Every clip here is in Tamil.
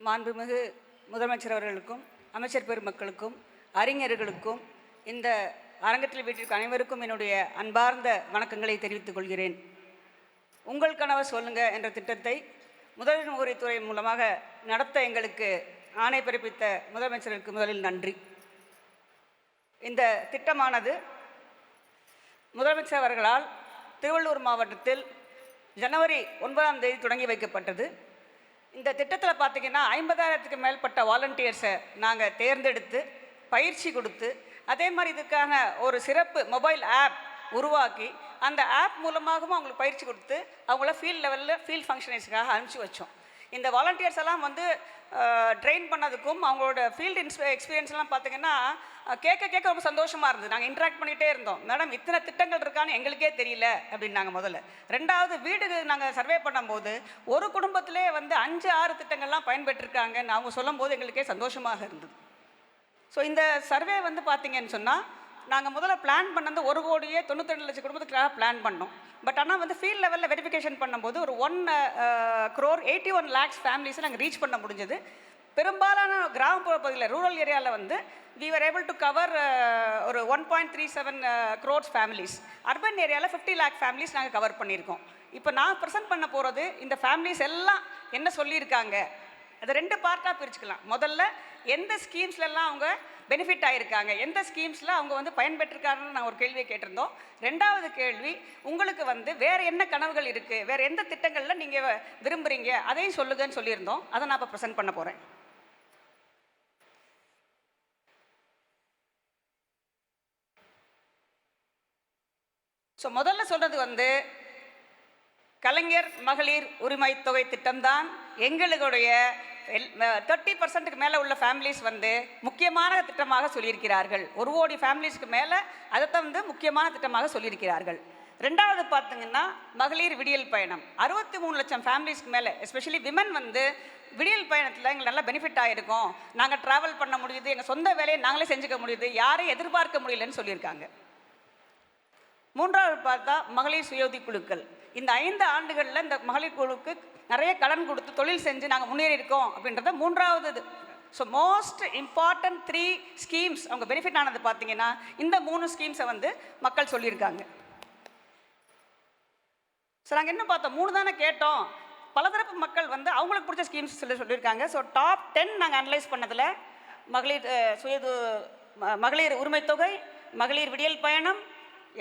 மாண்புமிகு முதலமைச்சர் அவர்களுக்கும் அமைச்சர் பெருமக்களுக்கும் அறிஞர்களுக்கும் இந்த அரங்கத்தில் வீட்டிற்கு அனைவருக்கும் என்னுடைய அன்பார்ந்த வணக்கங்களை தெரிவித்துக் கொள்கிறேன். உங்கள் கனவை சொல்லுங்க என்ற திட்டத்தை முதலின் உரைத்துறை மூலமாக நடத்த எங்களுக்கு ஆணை பிறப்பித்த முதலமைச்சருக்கு முதலில் நன்றி. இந்த திட்டமானது முதலமைச்சர் அவர்களால் திருவள்ளூர் மாவட்டத்தில் ஜனவரி 9ஆம் தேதி தொடங்கி வைக்கப்பட்டது. இந்த திட்டத்தில் பார்த்திங்கன்னா 50,000க்கு மேற்பட்ட வாலண்டியர்ஸை நாங்கள் தேர்ந்தெடுத்து பயிற்சி கொடுத்து, அதே மாதிரி இதுக்கான ஒரு சிறப்பு மொபைல் ஆப் உருவாக்கி அந்த ஆப் மூலமாகவும் அவங்களுக்கு பயிற்சி கொடுத்து அவங்கள ஃபீல்ட் லெவலில் ஃபீல்ட் ஃபங்க்ஷனரிஸ்க்காக அனுப்பிச்சி வச்சோம். இந்த வாலண்டியர்ஸ் எல்லாம் வந்து ட்ரெயின் பண்ணதுக்கும் அவங்களோட ஃபீல்டு எக்ஸ்பீரியன்ஸ்லாம் பார்த்திங்கன்னா கேட்க ரொம்ப சந்தோஷமாக இருந்தது. நாங்கள் இன்ட்ராக்ட் பண்ணிகிட்டே இருந்தோம். மேடம் இத்தனை திட்டங்கள் இருக்கான்னு எங்களுக்கே தெரியல அப்படின்னு நாங்கள் முதல்ல. ரெண்டாவது, வீடு நாங்கள் சர்வே பண்ணும்போது ஒரு குடும்பத்திலே வந்து 5-6 திட்டங்கள்லாம் பயன்பெற்றிருக்காங்கன்னு அவங்க சொல்லும் போது எங்களுக்கே சந்தோஷமாக இருந்தது. ஸோ இந்த சர்வே வந்து பார்த்திங்கன்னு சொன்னால் நாங்கள் முதல்ல பிளான் பண்ணது 1,92,00,000 குடும்பத்துக்காக பிளான் பண்ணோம். பட் ஆனால் வந்து ஃபீல்ட் லெவலில் வெரிஃபிகேஷன் பண்ணும்போது ஒரு 1,81 lakhs ஃபேமிலிஸை நாங்கள் ரீச் பண்ண முடிஞ்சது. பெரும்பாலான கிராமப்புற பகுதியில் ரூரல் ஏரியாவில் வந்து we were able to cover ஒரு 1.37 crores ஃபேமிலிஸ். அர்பன் ஏரியாவில் 50 lakh ஃபேமிலிஸ் நாங்கள் கவர் பண்ணியிருக்கோம். இப்போ நான் ப்ரெசென்ட் பண்ண போகிறது இந்த ஃபேமிலிஸ் எல்லாம் என்ன சொல்லியிருக்காங்க, அதை 2 பார்ட்டாக பிரிச்சுக்கலாம். முதல்ல எந்த ஸ்கீம்ஸ்லாம் அவங்க பெனிஃபிட் ஆகியிருக்காங்க, எந்த ஸ்கீம்ஸில் அவங்க வந்து பயன்பெற்றிருக்காங்கன்னு நான் ஒரு கேள்வியை கேட்டிருந்தோம். ரெண்டாவது கேள்வி, உங்களுக்கு வந்து வேறு என்ன கனவுகள் இருக்குது, வேறு எந்த திட்டங்களில் நீங்கள் விரும்புகிறீங்க அதையும் சொல்லுங்கன்னு சொல்லியிருந்தோம். அதை நான் இப்போ ப்ரெசென்ட் பண்ண போகிறேன். ஸோ முதல்ல சொல்கிறது வந்து கலைஞர் மகளிர் உரிமை தொகை திட்டம்தான் எங்களுடைய 30% மேலே உள்ள ஃபேமிலிஸ் வந்து முக்கியமான திட்டமாக சொல்லியிருக்கிறார்கள். 1 கோடி ஃபேமிலிஸ்க்கு மேலே அதைத்தான் வந்து முக்கியமான திட்டமாக சொல்லியிருக்கிறார்கள். ரெண்டாவது பார்த்திங்கன்னா மகளிர் விடியல் பயணம் 63 லட்சம் ஃபேமிலிஸ்க்கு மேலே, எஸ்பெஷலி விமன் வந்து விடியல் பயணத்தில் எங்களுக்கு நல்லா பெனிஃபிட் ஆகிருக்கும். நாங்கள் ட்ராவல் பண்ண முடியுது, எங்கள் சொந்த வேலையை நாங்களே செஞ்சுக்க முடியுது, யாரையும் எதிர்பார்க்க முடியலன்னு சொல்லியிருக்காங்க. மூன்றாவது பார்த்தா மகளிர் சுயோதி குழுக்கள். இந்த 5 ஆண்டுகளில் இந்த மகளிர் குழுக்கு நிறைய கடன் கொடுத்து தொழில் செஞ்சு நாங்கள் முன்னேறி இருக்கோம் அப்படின்றத மூன்றாவது இது. ஸோ மோஸ்ட் இம்பார்ட்டன்ட் 3 ஸ்கீம்ஸ் அவங்க பெனிஃபிட் ஆனது பார்த்தீங்கன்னா இந்த 3 ஸ்கீம்ஸை வந்து மக்கள் சொல்லியிருக்காங்க. ஸோ நாங்கள் என்ன பார்த்தோம், 3 தானே கேட்டோம். பலதரப்பு மக்கள் வந்து அவங்களுக்கு பிடிச்ச ஸ்கீம்ஸ் சொல்லியிருக்காங்க. ஸோ டாப் 10 நாங்கள் அனலைஸ் பண்ணதில் மகளிர் உரிமை தொகை, மகளிர் விடியல் பயணம்,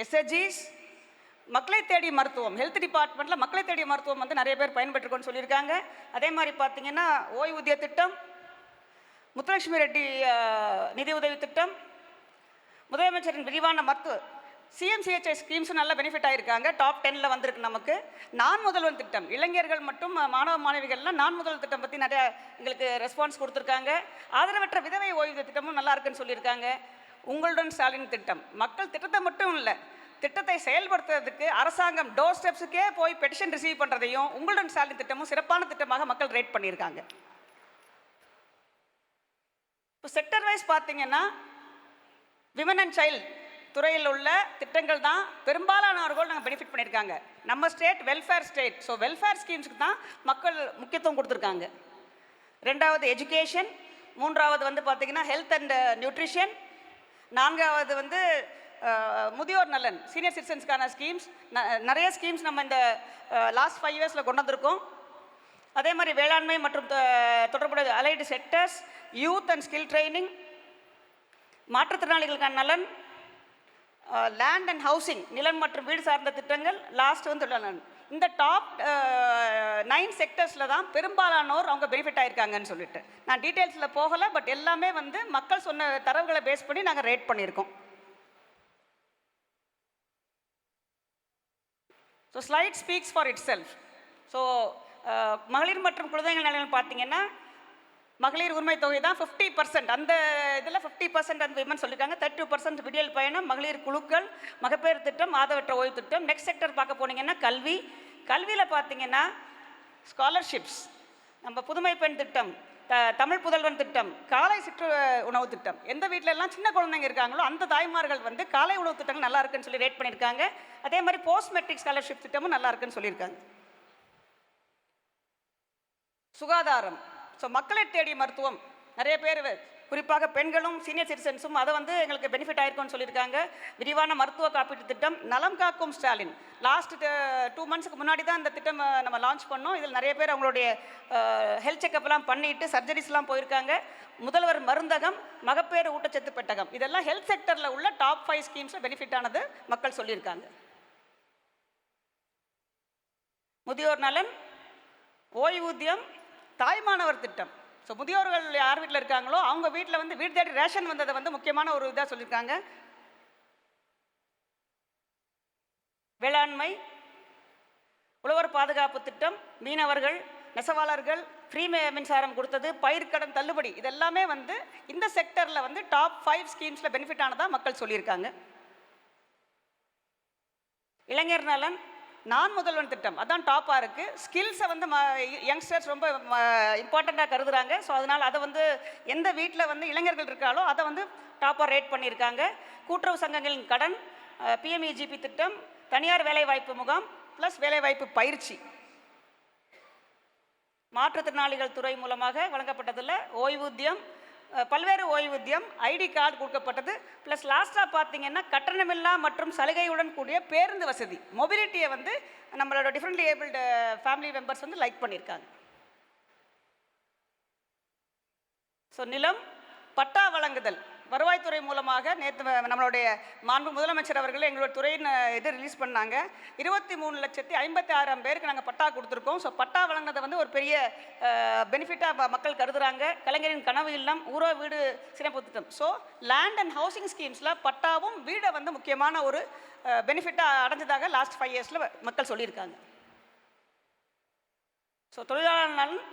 எஸ்ஹெச்ஜிஸ், மக்களை தேடி மருத்துவம், ஹெல்த் டிபார்ட்மெண்ட்டில் மக்களை தேடி மருத்துவம் வந்து நிறைய பேர் பயன்பெற்றுக்கோன்னு சொல்லியிருக்காங்க. அதே மாதிரி பார்த்திங்கன்னா ஓய்வூதிய திட்டம், முத்துலட்சுமி ரெட்டி நிதி உதவி திட்டம், முதலமைச்சரின் விரிவான மருத்துவ சிஎம்சிஹெச்ஐ ஸ்கீம்ஸும் நல்ல பெனிஃபிட் ஆகிருக்காங்க. டாப் 10ல் வந்திருக்கு நமக்கு. நான் முதல்வன் திட்டம், இளைஞர்கள் மற்றும் மாணவ மாணவிகள்லாம் நான் முதல்வன் திட்டம் பற்றி நிறையா எங்களுக்கு ரெஸ்பான்ஸ் கொடுத்துருக்காங்க. ஆதரவற்ற விதவை ஓய்வூதிய திட்டமும் நல்லா இருக்குன்னு சொல்லியிருக்காங்க. உங்களுடன் ஸ்டாலின் திட்டம், மக்கள் திட்டத்தை மட்டும் இல்லை, திட்டத்தை செயல்படுத்துறதுக்கு அரசாங்கம் டோர் ஸ்டெப்ஸுக்கே போய் பெட்டிஷன் ரிசீவ் பண்ணுறதையும் உங்களுடன் ஸ்டாலின் திட்டமும் சிறப்பான திட்டமாக மக்கள் ரேட் பண்ணியிருக்காங்க. இப்போ செக்டர் வைஸ் பார்த்தீங்கன்னா விமன் அண்ட் சைல்டு துறையில் உள்ள திட்டங்கள் தான் பெரும்பாலானவர்கள் நாங்கள் பெனிஃபிட் பண்ணியிருக்காங்க. நம்ம state welfare state. So welfare ஸ்கீம்ஸுக்கு தான் மக்கள் முக்கியத்துவம் கொடுத்துருக்காங்க. ரெண்டாவது எஜுகேஷன், மூன்றாவது வந்து பார்த்திங்கன்னா ஹெல்த் அண்ட் நியூட்ரிஷன், நான்காவது வந்து முதியோர் நலன் சீனியர் சிட்டிசன்ஸ்க்கான ஸ்கீம்ஸ். நிறைய ஸ்கீம்ஸ் நம்ம இந்த லாஸ்ட் 5 இயர்ஸில் கொண்டு வந்திருக்கோம். அதே மாதிரி வேளாண்மை மற்றும் தொடர்புடைய allied sectors, youth and skill training, மாற்றுத்திறனாளிகளுக்கான நலன், லேண்ட் அண்ட் ஹவுசிங் நிலம் மற்றும் வீடு சார்ந்த திட்டங்கள், லாஸ்ட் வந்து இந்த டாப் 9 செக்டர்ஸில் தான் பெரும்பாலானோர் அவங்க பெனிஃபிட் ஆகிருக்காங்கன்னு சொல்லிட்டு நான் டீட்டெயில்ஸில் போகலை. பட் எல்லாமே வந்து மக்கள் சொன்ன தரவுகளை பேஸ் பண்ணி நாங்கள் ரேட் பண்ணியிருக்கோம். So slide speaks for itself. So மகளிர் மற்றும் குழந்தைகள் நலன் பார்த்தீங்கன்னா மகளிர் உரிமை தொகை தான் 50%. அந்த இதில் 50% அந்த விமன் சொல்லியிருக்காங்க. 32% விடியல் பயணம், மகளிர் குழுக்கள், மகப்பேறு திட்டம், ஆதரவற்ற ஓய்வு திட்டம். நெக்ஸ்ட் செக்டர் பார்க்க போனீங்கன்னா கல்வியில் பார்த்தீங்கன்னா ஸ்காலர்ஷிப்ஸ், நம்ம புதுமை பெண் திட்டம், தமிழ் புதல்வன் திட்டம், காலை சிற்று உணவு திட்டம். எந்த வீட்டிலெல்லாம் சின்ன குழந்தைங்க இருக்காங்களோ அந்த தாய்மார்கள் வந்து காலை உணவு திட்டங்கள் நல்லா இருக்குன்னு சொல்லி ரேட் பண்ணியிருக்காங்க. அதே மாதிரி போஸ்ட் மெட்ரிக் ஸ்காலர்ஷிப் திட்டமும் நல்லா இருக்குன்னு சொல்லியிருக்காங்க. சுகாதாரம், ஸோ மக்களை தேடிய மருத்துவம் நிறைய பேர் குறிப்பாக பெண்களும் சீனியர் சிட்டிசன்ஸும் அதை வந்து எங்களுக்கு பெனிஃபிட் ஆயிருக்கும்னு சொல்லியிருக்காங்க. விரிவான மருத்துவ காப்பீட்டு திட்டம் நலம் காக்கும் ஸ்டாலின் லாஸ்ட் 2 மந்த்ஸ்க்கு முன்னாடி தான் இந்த திட்டம் நம்ம லான்ச் பண்ணோம். இதில் நிறைய பேர் அவங்களுடைய ஹெல்த் செக்கப்லாம் பண்ணிட்டு சர்ஜரிஸ்லாம் போயிருக்காங்க. முதல்வர் மருந்தகம், மகப்பேறு ஊட்டச்சத்து பெட்டகம், இதெல்லாம் ஹெல்த் செக்டரில் உள்ள டாப் 5 ஸ்கீம்ஸில் பெனிஃபிட் ஆனது மக்கள் சொல்லியிருக்காங்க. முதியோர் நலன், ஓய்வூதியம், தாய்மானவர் திட்டம். ஸோ முதியோர்கள் யார் வீட்டில் இருக்காங்களோ அவங்க வீட்டில் வந்து வீடு தேடி ரேஷன் வந்ததை வந்து முக்கியமான ஒரு இதாக சொல்லியிருக்காங்க. வேளாண்மை, உழவர் பாதுகாப்பு திட்டம், மீனவர்கள், நெசவாளர்கள் ஃப்ரீ மின்சாரம் கொடுத்தது, பயிர்க்கடன் தள்ளுபடி, இதெல்லாமே வந்து இந்த செக்டரில் வந்து டாப் 5 ஸ்கீம்ஸில் பெனிஃபிட் ஆனதாக மக்கள் சொல்லியிருக்காங்க. இளைஞர் நலன், நான் முதல்வன் திட்டம் அதான் டாப்பாக இருக்குது. ஸ்கில்ஸை வந்து யங்ஸ்டர்ஸ் ரொம்ப இம்பார்ட்டண்ட்டாக கருதுகிறாங்க. ஸோ அதனால் அதை வந்து எந்த வீட்டில் வந்து இளைஞர்கள் இருக்காலோ அதை வந்து டாப்பாக ரேட் பண்ணியிருக்காங்க. கூட்டுறவு சங்கங்களின் கடன், PMEGP திட்டம், தனியார் வேலைவாய்ப்பு முகாம் ப்ளஸ் வேலைவாய்ப்பு பயிற்சி, மாற்றுத்திறனாளிகள் துறை மூலமாக வழங்கப்பட்டதில் ஓய்வூதியம், பல்வேறு ஓய்வூதியம், ஐடி கார்டு கொடுக்கப்பட்டது. ப்ளஸ் லாஸ்ட்டாக பார்த்தீங்கன்னா கட்டணமில்லா மற்றும் சலுகையுடன் கூடிய பேருந்து வசதி, மொபிலிட்டியை வந்து நம்மளோட டிஃப்ரெண்ட்லி ஏபிள்டு ஃபேமிலி மெம்பர்ஸ் வந்து லைக் பண்ணியிருக்காங்க. ஸோ நிலம் பட்டா வழங்குதல் வருவாய்த்துறை மூலமாக நேற்று நம்மளுடைய மாண்பு முதலமைச்சர் அவர்கள் எங்களோட துறையின் இது ரிலீஸ் பண்ணாங்க. 23,56,000 பேருக்கு நாங்கள் பட்டா கொடுத்துருக்கோம். ஸோ பட்டா வழங்கினதை வந்து ஒரு பெரிய பெனிஃபிட்டாக மக்கள் கருதுகிறாங்க. கலைஞரின் கனவு இல்லம், ஊரோ வீடு சிறப்பு திட்டம். ஸோ லேண்ட் அண்ட் ஹவுசிங் ஸ்கீம்ஸில் பட்டாவும் வீடை வந்து முக்கியமான ஒரு பெனிஃபிட்டாக அடைஞ்சதாக லாஸ்ட் 5 இயர்ஸில் மக்கள் சொல்லியிருக்காங்க. ஸோ தொழிலாளர் நலன்,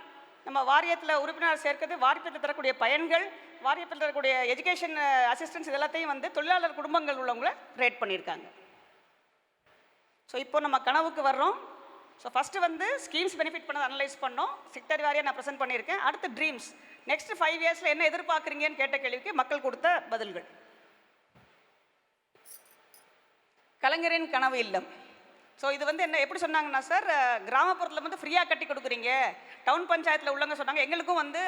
நம்ம வாரியத்தில் உறுப்பினர் சேர்க்கிறது, வாரியத்தில் தரக்கூடிய பயன்கள், வாரியத்தில் தரக்கூடிய எஜுகேஷன் அசிஸ்டன்ஸ், இது எல்லாத்தையும் வந்து தொழிலாளர் குடும்பங்கள் உள்ளவங்களை ரேட் பண்ணியிருக்காங்க. ஸோ இப்போ நம்ம கனவுக்கு வர்றோம். ஸோ ஃபஸ்ட்டு வந்து ஸ்கீம்ஸ் பெனிஃபிட் பண்ணதை அனலைஸ் பண்ணோம், செக்டர் வாரியாக நான் ப்ரெசென்ட் பண்ணியிருக்கேன். அடுத்து ட்ரீம்ஸ், நெக்ஸ்ட் 5 இயர்ஸில் என்ன எதிர்பார்க்குறீங்கன்னு கேட்ட கேள்விக்கு மக்கள் கொடுத்த பதில்கள். கலைஞரின் கனவு இல்லம். ஸோ இது வந்து என்ன எப்படி சொன்னாங்கன்னா, சார் கிராமப்புறத்தில் வந்து ஃப்ரீயாக கட்டி கொடுக்குறீங்க, டவுன் பஞ்சாயத்தில் உள்ளவங்க சொன்னாங்க எங்களுக்கும் வந்து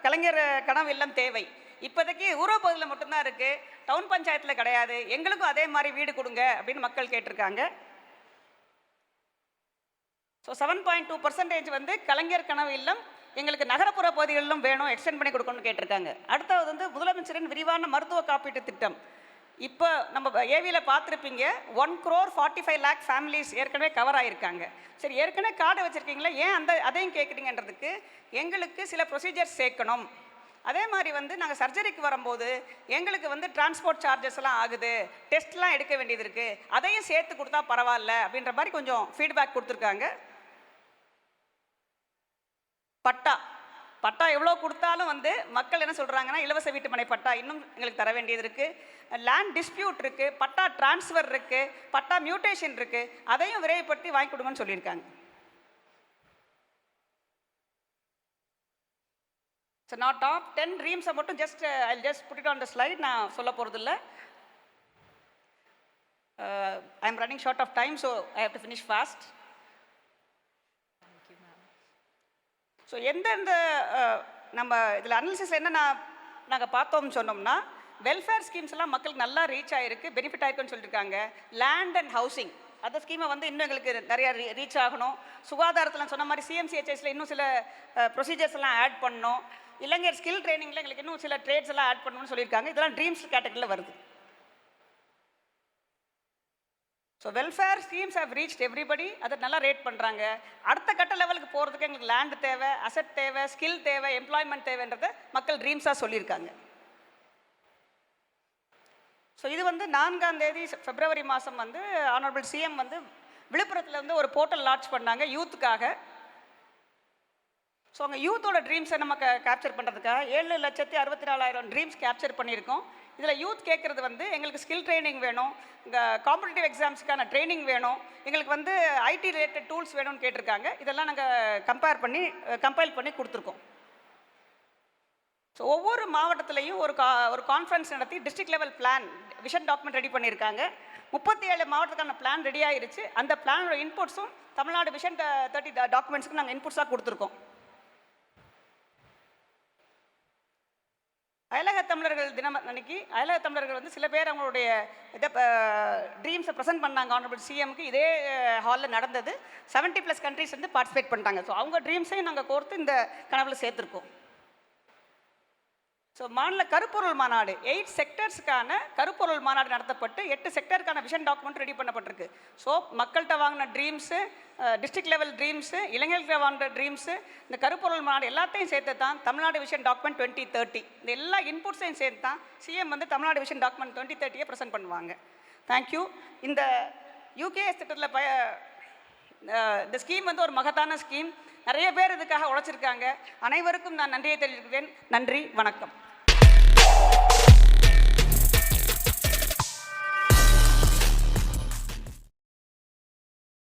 கலைஞர் கனவு இல்லம் தேவை, இப்போதைக்கு ஊரோ பகுதியில் மட்டும்தான் இருக்குது, டவுன் பஞ்சாயத்தில் கிடையாது, எங்களுக்கும் அதே மாதிரி வீடு கொடுங்க அப்படின்னு மக்கள் கேட்டிருக்காங்க. ஸோ 7.2% வந்து கலைஞர் கனவு இல்லம் எங்களுக்கு நகரப்புற பகுதிகளிலும் வேணும், எக்ஸ்டெண்ட் பண்ணி கொடுக்கணும்னு கேட்டிருக்காங்க. அடுத்தது வந்து முதலமைச்சரின் விரிவான மருத்துவ காப்பீட்டு திட்டம். இப்போ நம்ம ஏவியில் பார்த்துருப்பீங்க 1,45,00,000 ஃபேமிலிஸ் ஏற்கனவே கவர் ஆகியிருக்காங்க. சரி, ஏற்கனவே கார்டு வச்சுருக்கீங்களா, ஏன் அதையும் கேட்குறீங்கன்றதுக்கு எங்களுக்கு சில ப்ரொசீஜர்ஸ் சேர்க்கணும். அதே மாதிரி வந்து நாங்கள் சர்ஜரிக்கு வரும்போது எங்களுக்கு வந்து டிரான்ஸ்போர்ட் சார்ஜஸ் எல்லாம் ஆகுது, டெஸ்ட்லாம் எடுக்க வேண்டியது இருக்குது, அதையும் சேர்த்து கொடுத்தா பரவாயில்ல அப்படின்ற மாதிரி கொஞ்சம் ஃபீட்பேக் கொடுத்துருக்காங்க. பட்டா எவ்வளோ கொடுத்தாலும் வந்து மக்கள் என்ன சொல்கிறாங்கன்னா, இலவச வீட்டு மனை பட்டா இன்னும் எங்களுக்கு தர வேண்டியது இருக்குது, லேண்ட் டிஸ்பியூட் இருக்குது, பட்டா டிரான்ஸ்ஃபர் இருக்குது, பட்டா மியூட்டேஷன் இருக்குது, அதையும் விரைவுபடுத்தி வாங்கி கொடுங்கன்னு சொல்லியிருக்காங்க. ஸோ நான் டாப் 10 ட்ரீம்ஸை மட்டும் I just put it on the slide, நான் சொல்ல போகிறதில்ல. I'm running short of time, so I have to finish fast. So எந்தெந்த நம்ம இதில் அனாலிசிஸ் என்ன நாங்கள் பார்த்தோம்னு சொன்னோம்னா, வெல்ஃபேர் ஸ்கீம்ஸ் எல்லாம் மக்களுக்கு நல்லா ரீச் ஆகிருக்கு, பெனிஃபிட் ஆகிருக்குன்னு சொல்லியிருக்காங்க. லேண்ட் அண்ட் ஹவுசிங் அந்த ஸ்கீமை வந்து இன்னும் எங்களுக்கு நிறையா ரீச் ஆகணும். சுகாதாரத்தில் சொன்ன மாதிரி CMCHSல இன்னும் சில ப்ரொசீஜர்ஸ் எல்லாம் ஆட் பண்ணணும். இளைஞர் ஸ்கில் ட்ரைனிங்கில் எங்களுக்கு இன்னும் சில ட்ரேட்ஸ் எல்லாம் ஆட் பண்ணணும்னு சொல்லியிருக்காங்க. இதெல்லாம் ட்ரீம்ஸ் கேட்டகரியில் வருது. So welfare schemes how reached everybody, அதை நல்லா ரேட் பண்ணுறாங்க. அடுத்த கட்ட லெவலுக்கு போகிறதுக்கு எங்களுக்கு லேண்டு தேவை, அசட் தேவை, ஸ்கில் தேவை, எம்ப்ளாய்மெண்ட் தேவைன்றதை மக்கள் ட்ரீம்ஸாக சொல்லியிருக்காங்க. ஸோ இது வந்து 4ஆம் தேதி பிப்ரவரி மாதம் வந்து ஆனரபிள் CM வந்து விழுப்புரத்தில் வந்து ஒரு போர்ட்டல் லான்ச் பண்ணாங்க யூத்துக்காக. ஸோ அங்கே யூத்தோட ட்ரீம்ஸை நம்ம கேப்சர் பண்ணுறதுக்காக 7,64,000 ட்ரீம்ஸ் கேப்சர் பண்ணியிருக்கோம். இதில் யூத் கேட்குறது வந்து எங்களுக்கு ஸ்கில் ட்ரைனிங் வேணும், இங்கே காம்படிட்டிவ் எக்ஸாம்ஸுக்கான ட்ரைனிங் வேணும், எங்களுக்கு வந்து IT ரிலேட்டட் டூல்ஸ் வேணும்னு கேட்டிருக்காங்க. இதெல்லாம் நாங்கள் கம்பைல் பண்ணி கொடுத்துருக்கோம். ஸோ ஒவ்வொரு மாவட்டத்திலையும் ஒரு கான்ஃபரன்ஸ் நடத்தி district level plan vision document ready பண்ணியிருக்காங்க. 37 மாவட்டத்துக்கான பிளான் ரெடி ஆகிருச்சு. அந்த பிளானோட இன்புட்ஸும் தமிழ்நாடு விஷன் 30 டாக்குமெண்ட்ஸுக்கு நாங்கள் இன்புட்ஸாக கொடுத்துருக்கோம். அயலக தமிழர்கள் தினம் அன்னைக்கு அயலக தமிழர்கள் வந்து சில பேர் அவங்களுடைய இதை ட்ரீம்ஸை ப்ரெசென்ட் பண்ணாங்க ஆனரபிள் சிஎம்க்கு. இதே ஹாலில் நடந்தது. 70+ கண்ட்ரிஸ் வந்து பார்ட்டிசிபேட் பண்ணிட்டாங்க. ஸோ அவங்க ட்ரீம்ஸையும் நாங்கள் கோர்த்து இந்த கனவில் சேர்த்துருக்கோம். ஸோ மாநில கருப்பொருள் மாநாடு 8 செக்டர்ஸுக்கான கருப்பொருள் மாநாடு நடத்தப்பட்டு 8 செக்டருக்கான விஷன் டாக்குமெண்ட் ரெடி பண்ணப்பட்டிருக்கு. ஸோ மக்கள்கிட்ட வாங்கின ட்ரீம்ஸு, டிஸ்ட்ரிக்ட் லெவல் ட்ரீம்ஸு, இளைஞர்கிட்ட வாங்கின ட்ரீம்ஸு, இந்த கருப்பொருள் மாநாடு எல்லாத்தையும் சேர்த்து தான் தமிழ்நாடு விஷன் டாக்குமெண்ட் 2030. இந்த எல்லா இன்புட்ஸையும் சேர்த்து தான் சிஎம் வந்து தமிழ்நாடு விஷன் டாக்குமெண்ட் 2030 ப்ரெசென்ட் பண்ணுவாங்க. தேங்க்யூ. இந்த யூகேஎஸ் திட்டத்தில் இந்த ஸ்கீம் வந்து ஒரு மகத்தான ஸ்கீம். நிறைய பேர் இதுக்காக உழைச்சிருக்காங்க. அனைவருக்கும் நான் நன்றியை தெரிவிக்கிறேன். நன்றி, வணக்கம்.